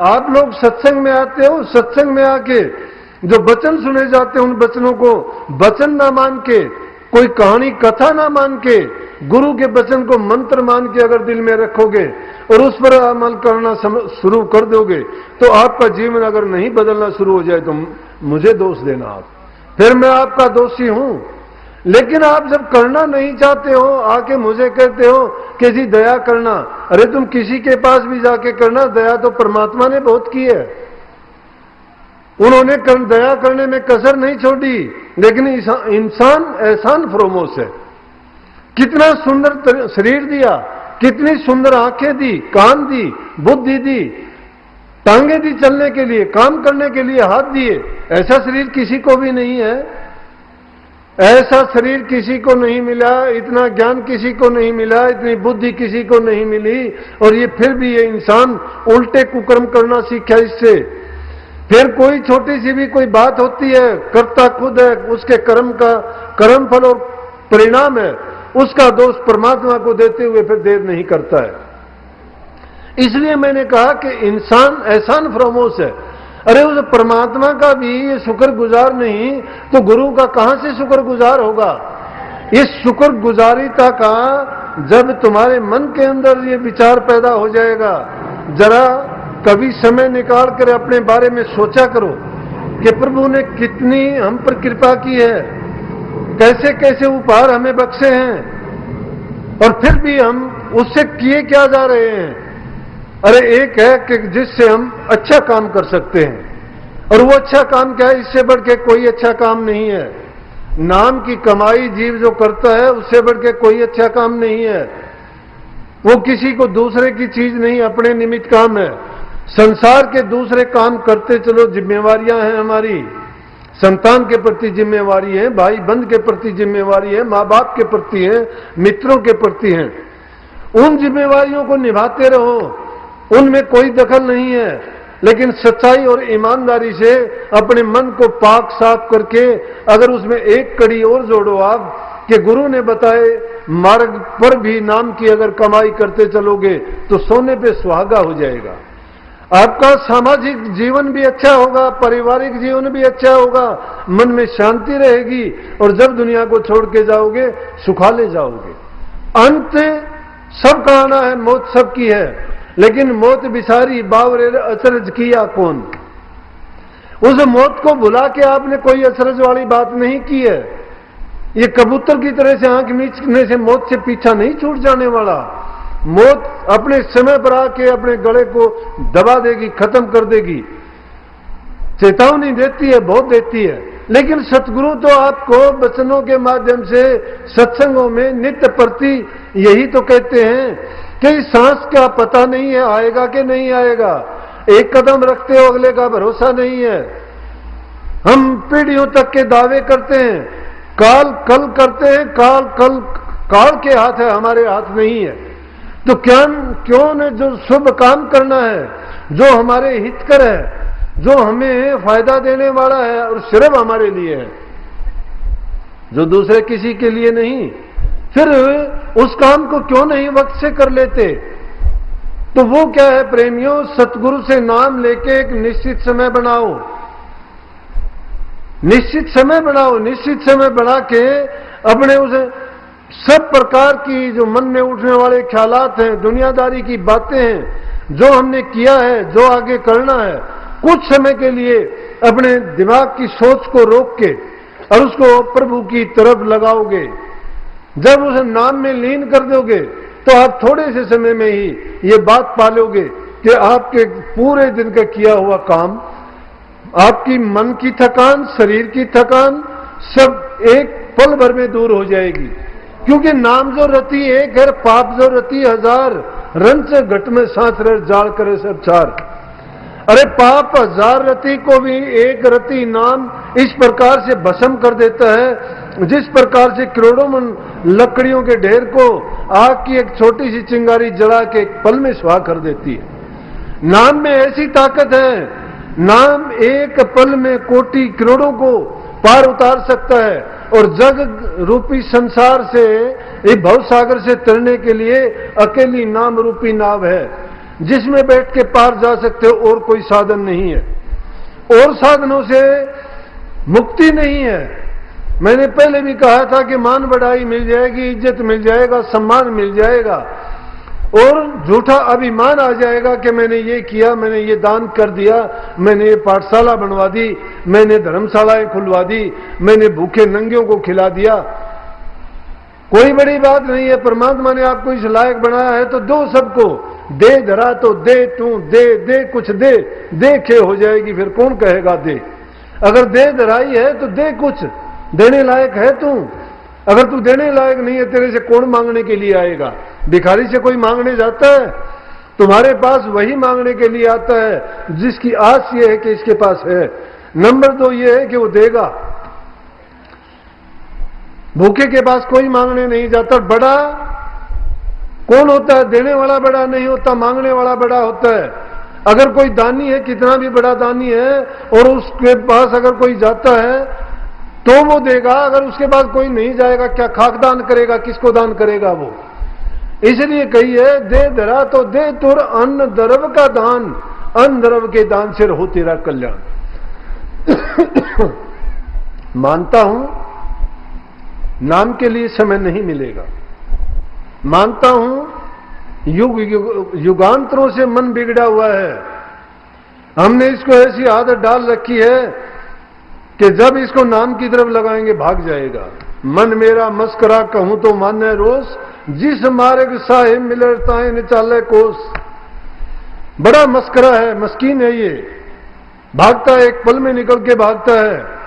आप लोग सत्संग में आते हो, सत्संग में आके जो वचन सुने जाते हैं उन वचनों को वचन ना मान के, कोई कहानी कथा ना मान के, गुरु के वचन को मंत्र मान के अगर दिल में रखोगे और उस पर अमल करना शुरू कर दोगे तो आपका जीवन अगर नहीं बदलना शुरू हो जाए तो मुझे दोष देना आप, फिर मैं आपका दोषी हूं। लेकिन आप जब करना नहीं चाहते हो, आके मुझे कहते हो कि जी दया करना, अरे तुम किसी के पास भी जाके करना, दया तो परमात्मा ने बहुत की है, उन्होंने दया करने में कसर नहीं छोड़ी। लेकिन इंसान एहसान फरोमोश है, कितना सुंदर शरीर दिया, कितनी सुंदर आंखें दी, कान दी, बुद्धि दी, टांगे दी चलने के लिए, काम करने के लिए हाथ दिए, ऐसा शरीर किसी को भी नहीं है, ऐसा शरीर किसी को नहीं मिला, इतना ज्ञान किसी को नहीं मिला, इतनी बुद्धि किसी को नहीं मिली, और ये फिर भी ये इंसान उल्टे कुकर्म करना सीखा इससे। फिर कोई छोटी सी भी कोई बात होती है, करता खुद है, उसके कर्म का कर्म फल और परिणाम है, उसका दोष परमात्मा को देते हुए फिर देर नहीं करता है। इसलिए मैंने कहा कि इंसान एहसान फरोमोश है। अरे उस परमात्मा का भी ये शुक्रगुजार नहीं तो गुरु का कहां से शुक्रगुजार होगा। इस शुक्रगुजारिता का जब तुम्हारे मन के अंदर ये विचार पैदा हो जाएगा, जरा कभी समय निकाल कर अपने बारे में सोचा करो कि प्रभु ने कितनी हम पर कृपा की है, कैसे कैसे उपहार हमें बख्शे हैं, और फिर भी हम उससे किए क्या जा रहे हैं। अरे एक है कि जिससे हम अच्छा काम कर सकते हैं, और वो अच्छा काम क्या है, इससे बढ़ के कोई अच्छा काम नहीं है। नाम की कमाई जीव जो करता है उससे बढ़ के कोई अच्छा काम नहीं है। वो किसी को दूसरे की चीज नहीं, अपने निमित्त काम है। संसार के दूसरे काम करते चलो, जिम्मेवारियां हैं हमारी, संतान के प्रति जिम्मेवारी है, भाई बंध के प्रति जिम्मेवारी है, माँ बाप के प्रति है, मित्रों के प्रति है। उन जिम्मेवारियों को निभाते रहो, उनमें कोई दखल नहीं है। लेकिन सच्चाई और ईमानदारी से अपने मन को पाक साफ करके अगर उसमें एक कड़ी और जोड़ो आप कि गुरु ने बताए मार्ग पर भी नाम की अगर कमाई करते चलोगे तो सोने पे सुहागा हो जाएगा। आपका सामाजिक जीवन भी अच्छा होगा, पारिवारिक जीवन भी अच्छा होगा, मन में शांति रहेगी, और जब दुनिया को छोड़ के जाओगे सुखाले जाओगे। अंत सबका आना है, मौत सबकी है, लेकिन मौत बिसारी बावरे अचरज किया कौन। उस मौत को भुला के आपने कोई अचरज वाली बात नहीं की है। ये कबूतर की तरह से आंख मीचने से मौत से पीछा नहीं छूट जाने वाला। मौत अपने समय पर आके अपने गले को दबा देगी, खत्म कर देगी, चेतावनी देती है, बहुत देती है। लेकिन सतगुरु तो आपको वचनों के माध्यम से सत्संगों में नित्य प्रति यही तो कहते हैं कि सांस का पता नहीं है आएगा कि नहीं आएगा, एक कदम रखते हो अगले का भरोसा नहीं है। हम पीढ़ियों तक के दावे करते हैं, काल कल करते हैं, काल कल काल के हाथ है, हमारे हाथ नहीं है। तो क्यों ने जो शुभ काम करना है, जो हमारे हितकर है, जो हमें फायदा देने वाला है और सिर्फ हमारे लिए है, जो दूसरे किसी के लिए नहीं, फिर उस काम को क्यों नहीं वक्त से कर लेते। तो वो क्या है प्रेमियों, सतगुरु से नाम लेके एक निश्चित समय बनाओ, निश्चित समय बनाओ, निश्चित समय बना के अपने उस सब प्रकार की जो मन में उठने वाले ख्यालात हैं, दुनियादारी की बातें हैं, जो हमने किया है, जो आगे करना है, कुछ समय के लिए अपने दिमाग की सोच को रोक के और उसको प्रभु की तरफ लगाओगे। जब उसे नाम में लीन कर दोगे तो आप थोड़े से समय में ही ये बात पालोगे कि आपके पूरे दिन का किया हुआ काम, आपकी मन की थकान, शरीर की थकान सब एक पल भर में दूर हो जाएगी। क्योंकि नाम जो रति एक है, पाप जो रति हजार, रंच घट में सांस रह जाल करे सब चार। अरे पाप हजार रति को भी एक रति नाम इस प्रकार से भस्म कर देता है, जिस प्रकार से करोड़ों मन लकड़ियों के ढेर को आग की एक छोटी सी चिंगारी जला के एक पल में स्वाह कर देती है। नाम में ऐसी ताकत है, नाम एक पल में कोटि करोड़ों को पार उतार सकता है। और जग रूपी संसार से, भव सागर से तरने के लिए अकेली नाम रूपी नाव है। जिसमें बैठ के पार जा सकते हो, और कोई साधन नहीं है, और साधनों से मुक्ति नहीं है। मैंने पहले भी कहा था कि मान बढ़ाई मिल जाएगी, इज्जत मिल जाएगा, सम्मान मिल जाएगा, और झूठा अभिमान आ जाएगा कि मैंने ये किया, मैंने ये दान कर दिया, मैंने ये पाठशाला बनवा दी, मैंने धर्मशालाएं खुलवा दी, मैंने भूखे नंगियों को खिला दिया। कोई बड़ी बात नहीं है। परमात्मा ने आपको इस लायक बनाया है तो दो सबको। दे धरा तो दे, तू दे दे कुछ दे, देखे हो जाएगी, फिर कौन कहेगा दे। अगर दे धराई है तो दे, कुछ देने लायक है तू। अगर तू देने लायक नहीं है, तेरे से कौन मांगने के लिए आएगा? भिखारी से कोई मांगने जाता है? तुम्हारे पास वही मांगने के लिए आता है जिसकी आस ये है कि इसके पास है। नंबर 2 ये है कि वो देगा। भूखे के पास कोई मांगने नहीं जाता। बड़ा कौन होता है? देने वाला बड़ा नहीं होता, मांगने वाला बड़ा होता है। अगर कोई दानी है, कितना भी बड़ा दानी है, और उसके पास अगर कोई जाता है तो वो देगा। अगर उसके पास कोई नहीं जाएगा, क्या खाकदान करेगा? किसको दान करेगा वो? इसलिए कहिए, दे धरा तो दे तुर, अन्न द्रव का दान, अन्न द्रव के दान से हो तेरा कल्याण। मानता हूं नाम के लिए समय नहीं मिलेगा। मानता हूं युगांतरों से मन बिगड़ा हुआ है। हमने इसको ऐसी आदत डाल रखी है कि जब इसको नाम की तरफ लगाएंगे भाग जाएगा। मन मेरा मस्करा कहूं तो माने रोस, जिस मार्ग साहे मिलता है न चाले कोस। बड़ा मस्करा है, मस्कीन है ये, भागता है, एक पल में निकल के भागता है।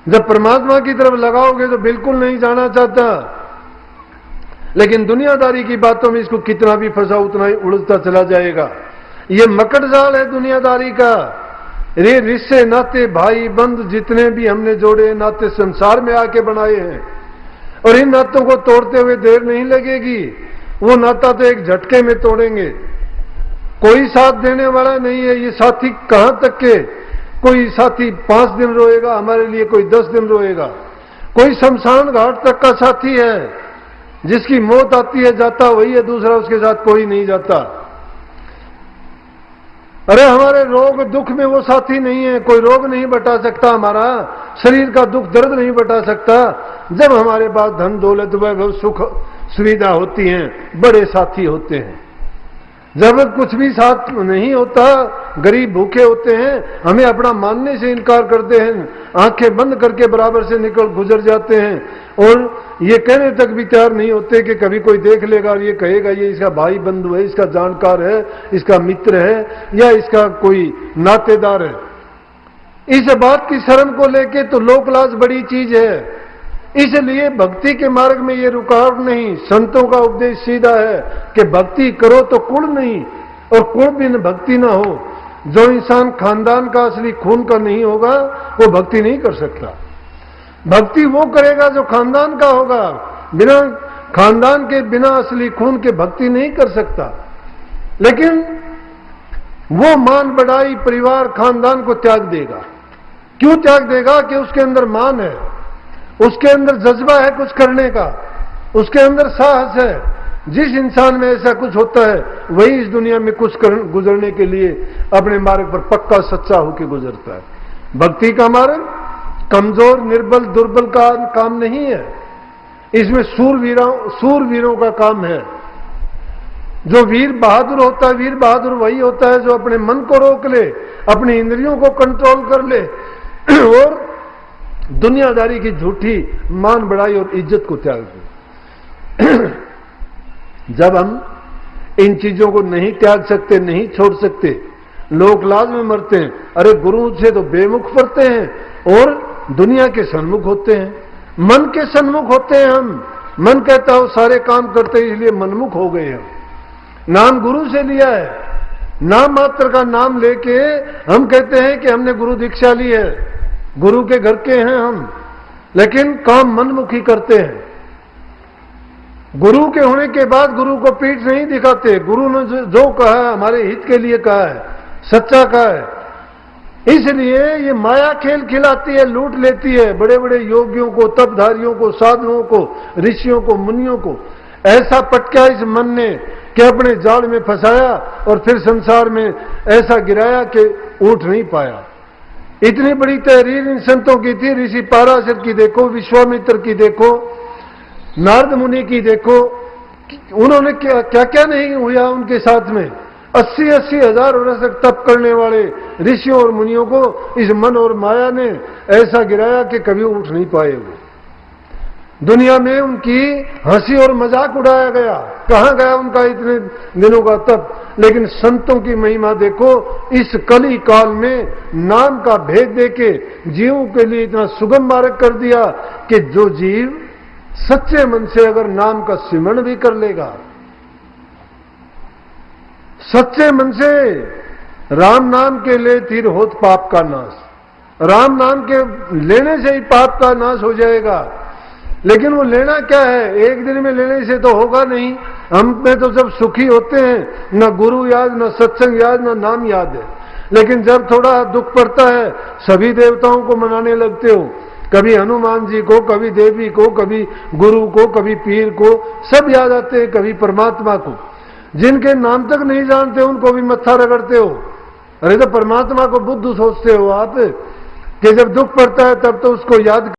जब परमात्मा की तरफ लगाओगे तो बिल्कुल नहीं जाना चाहता। लेकिन दुनियादारी की बातों में इसको कितना भी फंसा उतना ही उड़ता चला जाएगा। ये मकड़ जाल है दुनियादारी का। रे रिश्ते नाते भाई बंद जितने भी हमने जोड़े नाते संसार में आके बनाए हैं, और इन नातों को तोड़ते हुए देर नहीं लगेगी। वो नाता तो एक झटके में तोड़ेंगे। कोई साथ देने वाला नहीं है। ये साथी कहां तक के? कोई साथी 5 दिन रोएगा हमारे लिए, कोई 10 दिन रोएगा। कोई शमशान घाट तक का साथी है। जिसकी मौत आती है जाता वही है, दूसरा उसके साथ कोई नहीं जाता। अरे हमारे रोग दुख में वो साथी नहीं है। कोई रोग नहीं बता सकता, हमारा शरीर का दुख दर्द नहीं बता सकता। जब हमारे पास धन दौलत वैभव सुख सुविधा होती हैं, बड़े साथी होते हैं। जब कुछ भी साथ नहीं होता, गरीब भूखे होते हैं, हमें अपना मानने से इनकार करते हैं, आंखें बंद करके बराबर से निकल गुजर जाते हैं, और ये कहने तक भी तैयार नहीं होते कि कभी कोई देख लेगा और ये कहेगा ये इसका भाई बंधु है, इसका जानकार है, इसका मित्र है, या इसका कोई नातेदार है। इस बात की शर्म को लेके तो लोकलाज बड़ी चीज है। इसलिए भक्ति के मार्ग में ये रुकावट नहीं। संतों का उपदेश सीधा है कि भक्ति करो तो कुल नहीं, और कुल बिन भक्ति ना हो। जो इंसान खानदान का असली खून का नहीं होगा वो भक्ति नहीं कर सकता। भक्ति वो करेगा जो खानदान का होगा। बिना खानदान के, बिना असली खून के भक्ति नहीं कर सकता। लेकिन वो मान बढ़ाई परिवार खानदान को त्याग देगा। क्यों त्याग देगा? कि उसके अंदर मान है, उसके अंदर जज्बा है कुछ करने का, उसके अंदर साहस है। जिस इंसान में ऐसा कुछ होता है वही इस दुनिया में कुछ गुजरने के लिए अपने मार्ग पर पक्का सच्चा होकर गुजरता है। भक्ति का मार्ग कमजोर निर्बल दुर्बल का काम नहीं है। इसमें सूरवीरों का काम है। जो वीर बहादुर होता है, वीर बहादुर वही होता है जो अपने मन को रोक ले, अपनी इंद्रियों को कंट्रोल कर ले, और दुनियादारी की झूठी मान बढ़ाई और इज्जत को त्याग दे। जब हम इन चीजों को नहीं त्याग सकते, नहीं छोड़ सकते, लोक लाज में मरते हैं। अरे गुरु से तो बेमुख पड़ते हैं और दुनिया के सन्मुख होते हैं, मन के सन्मुख होते हैं हम। मन कहता हो सारे काम करते हैं, इसलिए मनमुख हो गए हम। नाम गुरु से लिया है, नाम मात्र का नाम लेके हम कहते हैं कि हमने गुरु दीक्षा ली है, गुरु के घर के हैं हम, लेकिन काम मनमुखी करते हैं। गुरु के होने के बाद गुरु को पीठ नहीं दिखाते। गुरु ने जो कहा है हमारे हित के लिए कहा है, सच्चा कहा है। इसलिए ये माया खेल खिलाती है, लूट लेती है बड़े बड़े योगियों को, तपधारियों को, साधुओं को, ऋषियों को, मुनियों को। ऐसा पटका इस मन ने कि अपने जाल में फंसाया और फिर संसार में ऐसा गिराया कि उठ नहीं पाया। इतनी बड़ी तहरीर इन संतों की थी। ऋषि पाराशर की देखो, विश्वामित्र की देखो, नारद मुनि की देखो, उन्होंने क्या क्या क्या नहीं हुआ उनके साथ में। 80-80 हजार वर्ष तक तप करने वाले ऋषियों और मुनियों को इस मन और माया ने ऐसा गिराया कि कभी उठ नहीं पाए वो। दुनिया में उनकी हंसी और मजाक उड़ाया गया। कहां गया उनका इतने दिनों का तप। लेकिन संतों की महिमा देखो, इस कली काल में नाम का भेद देके जीवों के लिए इतना सुगम मार्ग कर दिया कि जो जीव सच्चे मन से अगर नाम का सिमरण भी कर लेगा, सच्चे मन से राम नाम के ले तीर होत पाप का नाश। राम नाम के लेने से ही पाप का नाश हो जाएगा। लेकिन वो लेना क्या है, एक दिन में लेने से तो होगा नहीं। हम में तो जब सुखी होते हैं न गुरु याद, न सत्संग याद, न नाम याद है। लेकिन जब थोड़ा दुख पड़ता है सभी देवताओं को मनाने लगते हो। कभी हनुमान जी को, कभी देवी को, कभी गुरु को, कभी पीर को, सब याद आते हैं। कभी परमात्मा को, जिनके नाम तक नहीं जानते उनको भी मत्था रगड़ते हो। अरे तो परमात्मा को बुद्ध सोचते हो आप कि जब दुख पड़ता है तब तो उसको याद